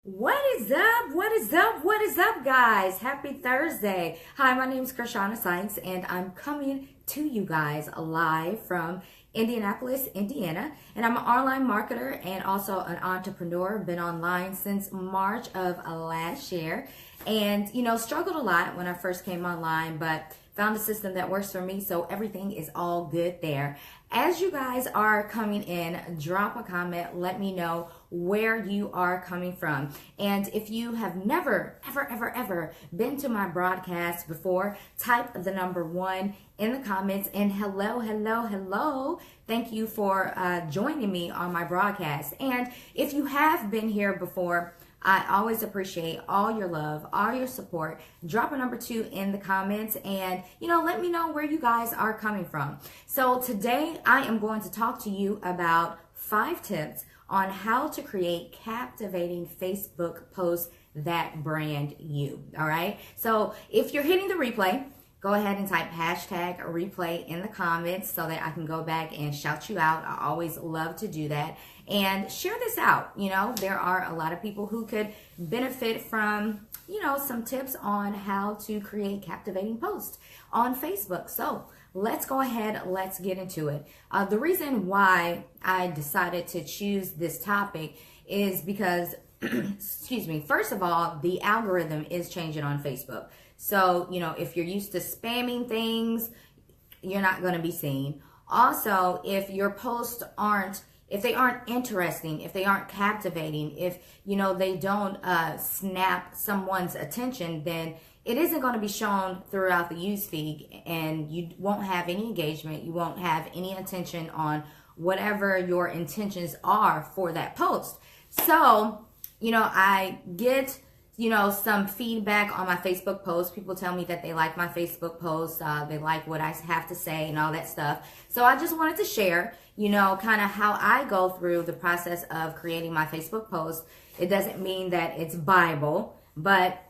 What is up? What is up? What is up, guys? Happy Thursday. Hi, my name is Kirshana Sykes, and I'm coming to you guys live from Indianapolis, Indiana. And I'm an online marketer and also an entrepreneur. Been online since March of last year. And, struggled a lot when I first came online, but found a system that works for me, so everything is all good there. As you guys are coming in, drop a comment, let me know where you are coming from. And if you have never, ever been to my broadcast before, type the number 1 in the comments and hello. Thank you for joining me on my broadcast. And if you have been here before, I always appreciate all your love, all your support. Drop a number 2 in the comments and, let me know where you guys are coming from. So today I am going to talk to you about 5 tips on how to create captivating Facebook posts that brand you. All right. So if you're hitting the replay, go ahead and type hashtag replay in the comments so that I can go back and shout you out. I always love to do that. And share this out. There are a lot of people who could benefit from, some tips on how to create captivating posts on Facebook. So let's go ahead. Let's get into it. The reason why I decided to choose this topic is because, excuse me, first of all, the algorithm is changing on Facebook. So, if you're used to spamming things, you're not going to be seen. Also, if your posts aren't interesting, if they aren't captivating, if, they don't snap someone's attention, then it isn't going to be shown throughout the news feed and you won't have any engagement. You won't have any attention on whatever your intentions are for that post. So, I get some feedback on my Facebook posts. People tell me that they like my Facebook posts. They like what I have to say and all that stuff. So I just wanted to share, kind of how I go through the process of creating my Facebook posts. It doesn't mean that it's Bible, but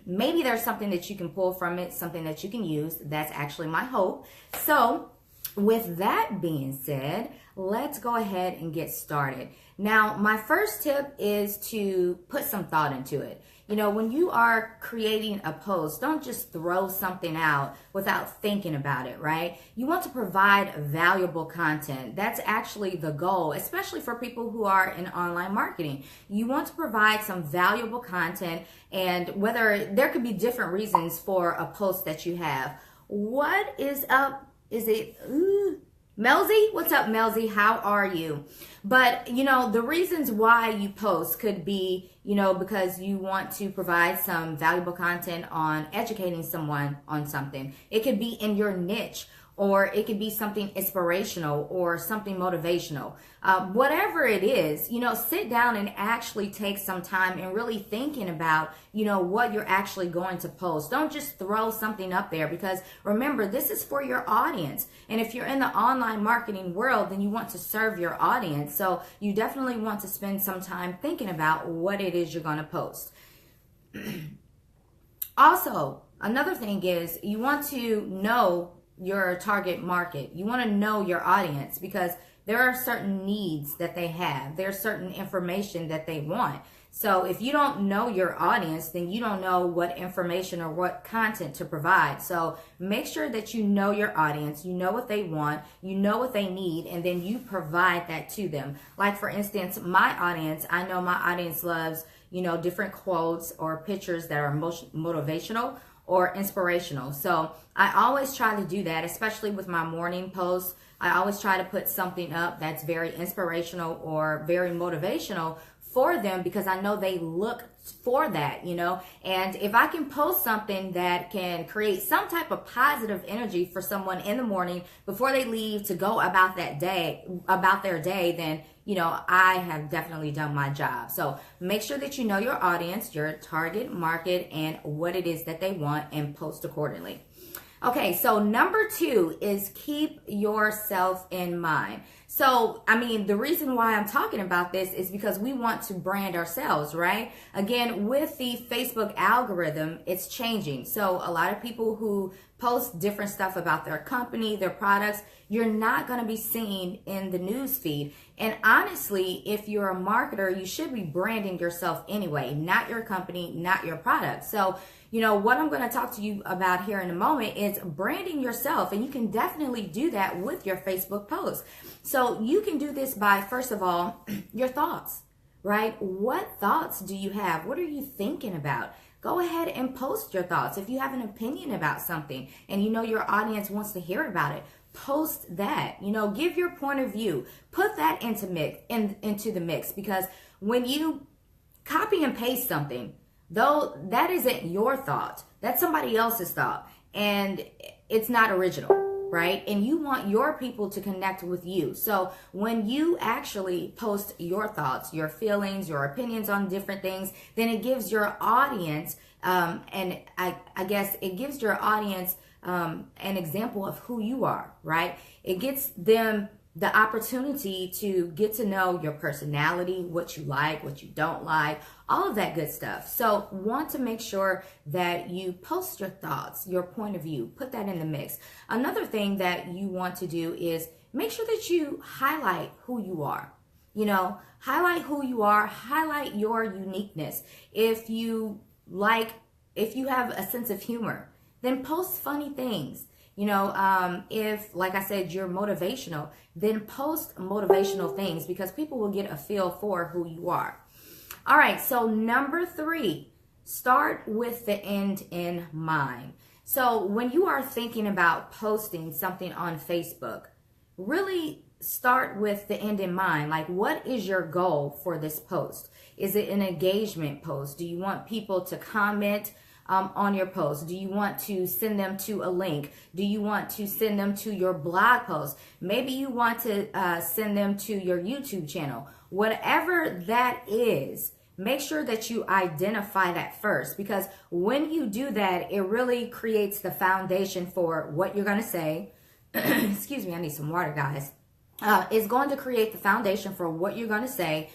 maybe there's something that you can pull from it, something that you can use. That's actually my hope. So with that being said, let's go ahead and get started. Now, my first tip is to put some thought into it. When you are creating a post, don't just throw something out without thinking about it, right? You want to provide valuable content. That's actually the goal, especially for people who are in online marketing. You want to provide some valuable content, and whether there could be different reasons for a post that you have. What is up? Is it Melzy? What's up, Melzy? How are you? But, the reasons why you post could be, because you want to provide some valuable content on educating someone on something. It could be in your niche, or it could be something inspirational or something motivational. Whatever it is, sit down and actually take some time and really thinking about, what you're actually going to post. Don't just throw something up there, because remember, this is for your audience. And if you're in the online marketing world, then you want to serve your audience. So you definitely want to spend some time thinking about what it is you're going to post. Also, another thing is you want to know your target market. You want to know your audience, because there are certain needs that they have. There's certain information that they want. So if you don't know your audience, then you don't know what information or what content to provide. So make sure that you know your audience, you know what they want, you know what they need, and then you provide that to them. Like, for instance, my audience, I know my audience loves, different quotes or pictures that are motivational or inspirational. So I always try to do that, especially with my morning posts. I always try to put something up that's very inspirational or very motivational for them, because I know they look for that, and if I can post something that can create some type of positive energy for someone in the morning before they leave to go about their day, then, I have definitely done my job. So make sure that you know your audience, your target market, and what it is that they want, and post accordingly. Okay, so number 2 is keep yourself in mind. So, I mean, the reason why I'm talking about this is because we want to brand ourselves, right? Again, with the Facebook algorithm, it's changing. So a lot of people who post different stuff about their company, their products, you're not going to be seen in the news feed. And honestly, if you're a marketer, you should be branding yourself anyway, not your company, not your product. So, what I'm going to talk to you about here in a moment is branding yourself. And you can definitely do that with your Facebook posts. So you can do this by, first of all, your thoughts, right? What thoughts do you have? What are you thinking about? Go ahead and post your thoughts. If you have an opinion about something and your audience wants to hear about it, post that. Give your point of view. Put that into the mix, because when you copy and paste something, though that isn't your thought, that's somebody else's thought, and it's not original, right? And you want your people to connect with you. So when you actually post your thoughts, your feelings, your opinions on different things, then it gives your audience, and I guess it gives your audience an example of who you are, right? It gets them the opportunity to get to know your personality, what you like, what you don't like, all of that good stuff. So want to make sure that you post your thoughts, your point of view, put that in the mix. Another thing that you want to do is make sure that you highlight who you are. Highlight who you are, highlight your uniqueness. If you have a sense of humor, then post funny things. If, like I said, you're motivational, then post motivational things, because people will get a feel for who you are. All right, so number 3, start with the end in mind. So when you are thinking about posting something on Facebook, really start with the end in mind. Like, what is your goal for this post? Is it an engagement post? Do you want people to comment on your post? Do you want to send them to a link? Do you want to send them to your blog post? Maybe you want to send them to your YouTube channel. Whatever that is, make sure that you identify that first, because when you do that, it really creates the foundation for what you're going to say. Excuse me, I need some water, guys. It's going to create the foundation for what you're going to say.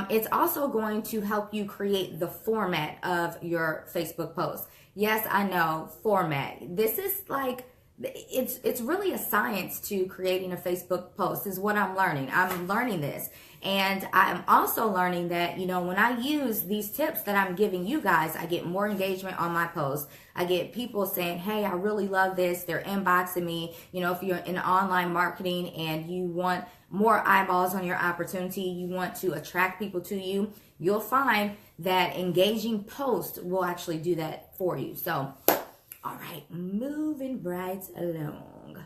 It's also going to help you create the format of your Facebook post. Yes, I know, format. This is like, it's really a science to creating a Facebook post, is what I'm learning. I'm learning this. And I'm also learning that, when I use these tips that I'm giving you guys, I get more engagement on my posts. I get people saying, hey, I really love this. They're inboxing me. If you're in online marketing and you want more eyeballs on your opportunity, you want to attract people to you, you'll find that engaging posts will actually do that for you. So, all right, moving right along.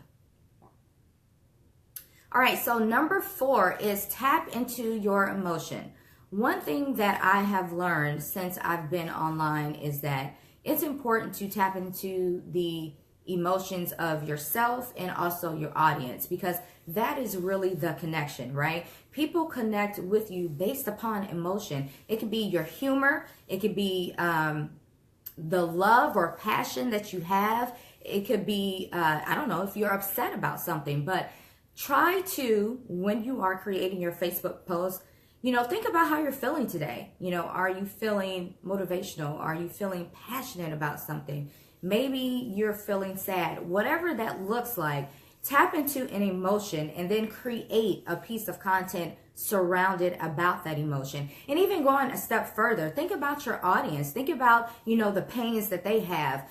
All right, so number 4 is tap into your emotion. One thing that I have learned since I've been online is that it's important to tap into the emotions of yourself and also your audience, because that is really the connection, right? People connect with you based upon emotion. It could be your humor. It could be the love or passion that you have. It could be, I don't know, if you're upset about something, but try to, when you are creating your Facebook post, think about how you're feeling today. Are you feeling motivational? Are you feeling passionate about something? Maybe you're feeling sad. Whatever that looks like, tap into an emotion and then create a piece of content surrounded about that emotion. And even going a step further, think about your audience. Think about, the pains that they have.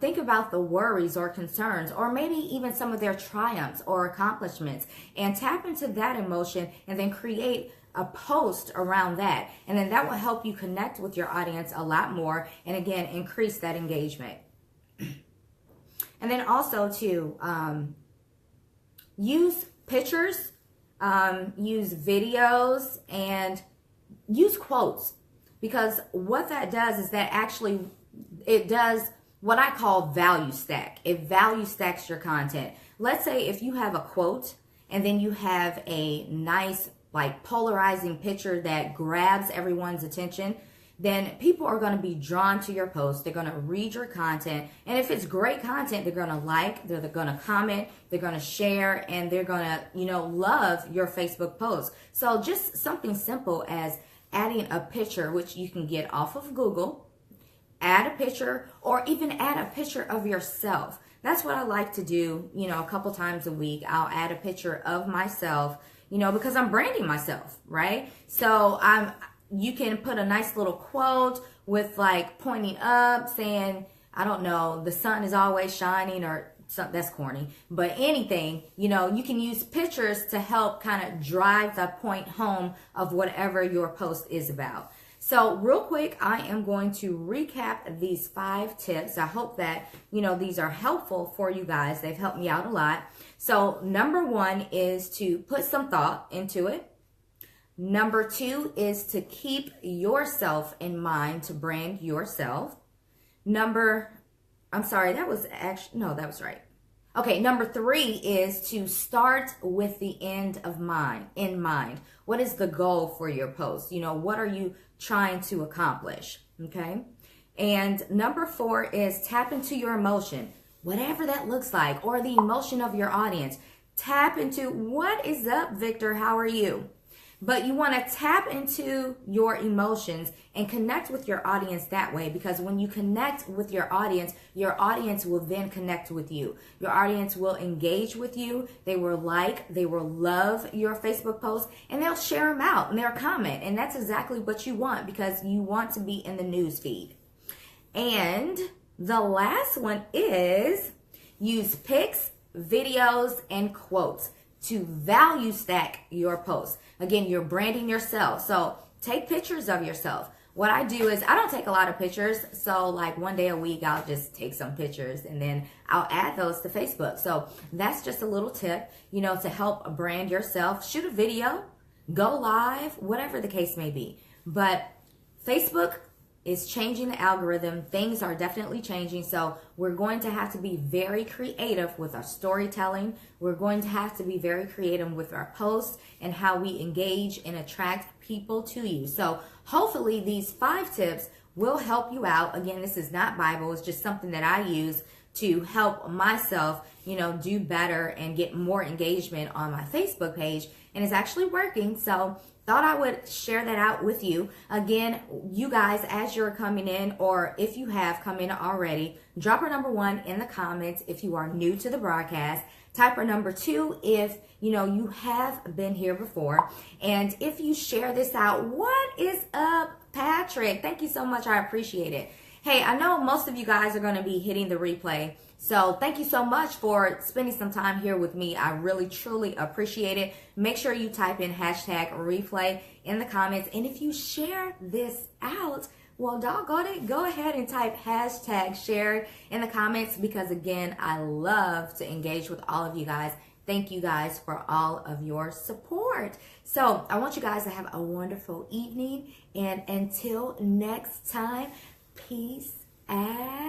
Think about the worries or concerns, or maybe even some of their triumphs or accomplishments, and tap into that emotion and then create a post around that. And then that will help you connect with your audience a lot more, and again, increase that engagement. And then also to use pictures, use videos, and use quotes, because what that does is that actually it does what I call value stack. It value stacks your content. Let's say if you have a quote and then you have a nice, like, polarizing picture that grabs everyone's attention, then people are going to be drawn to your post. They're going to read your content. And if it's great content, they're going to like, they're going to comment, they're going to share, and they're going to, love your Facebook post. So just something simple as adding a picture, which you can get off of Google, add a picture, or even add a picture of yourself. That's what I like to do, a couple times a week. I'll add a picture of myself, because I'm branding myself, right? So you can put a nice little quote with like pointing up saying, I don't know, the sun is always shining, or something. That's corny, but anything, you can use pictures to help kind of drive the point home of whatever your post is about. So real quick, I am going to recap these 5 tips. I hope that, these are helpful for you guys. They've helped me out a lot. So number 1 is to put some thought into it. Number 2 is to keep yourself in mind to brand yourself. Number 3 is to start with the end in mind. What is the goal for your post? What are you trying to accomplish? Okay. And number 4 is tap into your emotion, whatever that looks like, or the emotion of your audience. Tap into, what is up, Victor? How are you? But you want to tap into your emotions and connect with your audience that way, because when you connect with your audience will then connect with you. Your audience will engage with you. They will love your Facebook posts, and they'll share them out and they'll comment. And that's exactly what you want, because you want to be in the news feed. And the last one is use pics, videos, and quotes to value stack your posts. Again, you're branding yourself. So take pictures of yourself. What I do is I don't take a lot of pictures. So like one day a week, I'll just take some pictures and then I'll add those to Facebook. So that's just a little tip, to help brand yourself. Shoot a video, go live, whatever the case may be. But Facebook is changing the algorithm. Things are definitely changing. So we're going to have to be very creative with our storytelling. We're going to have to be very creative with our posts and how we engage and attract people to you. So hopefully these 5 tips will help you out. Again, this is not Bible. It's just something that I use to help myself, do better and get more engagement on my Facebook page. And it's actually working. So thought I would share that out with you. Again, you guys, as you're coming in, or if you have come in already, drop our number 1 in the comments if you are new to the broadcast. Type our number 2 if you have been here before. And if you share this out, what is up, Patrick? Thank you so much. I appreciate it. Hey, I know most of you guys are going to be hitting the replay. So thank you so much for spending some time here with me. I really, truly appreciate it. Make sure you type in #replay in the comments. And if you share this out, well, doggone it, go ahead and type #share in the comments, because again, I love to engage with all of you guys. Thank you guys for all of your support. So I want you guys to have a wonderful evening. And until next time, peace out.